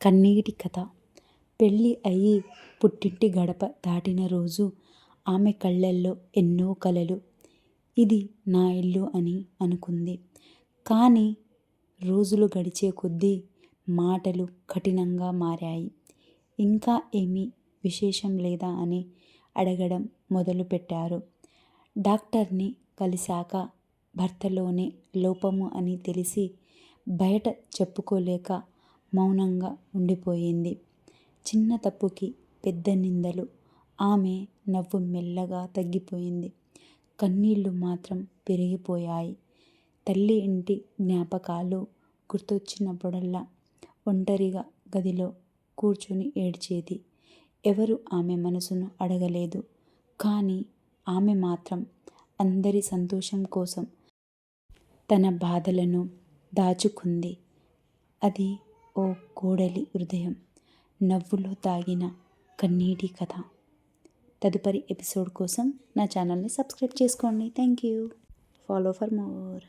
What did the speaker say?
కన్నీటి కథ. పెళ్ళి అయి పుట్టింటి గడప దాటిన రోజు ఆమె కళ్ళల్లో ఎన్నో కలలు. ఇది నా ఇల్లు అని అనుకుంది. కానీ రోజులు గడిచే కొద్దీ మాటలు కఠినంగా మారాయి. ఇంకా ఏమీ విశేషం లేదా అని అడగడం మొదలుపెట్టారు. డాక్టర్ని కలిశాక భర్తలోనే లోపము అని తెలిసి బయట చెప్పుకోలేక మౌనంగా ఉండిపోయింది. చిన్న తప్పుకి పెద్ద నిందలు. ఆమె నవ్వు మెల్లగా తగ్గిపోయింది. కన్నీళ్లు మాత్రం పెరిగిపోయాయి. తల్లి ఇంటి జ్ఞాపకాలు గుర్తొచ్చినప్పుడల్లా ఒంటరిగా గదిలో కూర్చుని ఏడ్చేది. ఎవరు ఆమె మనసును అడగలేదు. కానీ ఆమె మాత్రం అందరి సంతోషం కోసం తన బాధలను దాచుకుంది. అది ఓ కోడలి హృదయం నవ్వులో దాగిన కన్నీటి కథ. తదుపరి ఎపిసోడ్ కోసం నా ఛానల్ని సబ్స్క్రైబ్ చేసుకోండి. Thank you. Follow for more.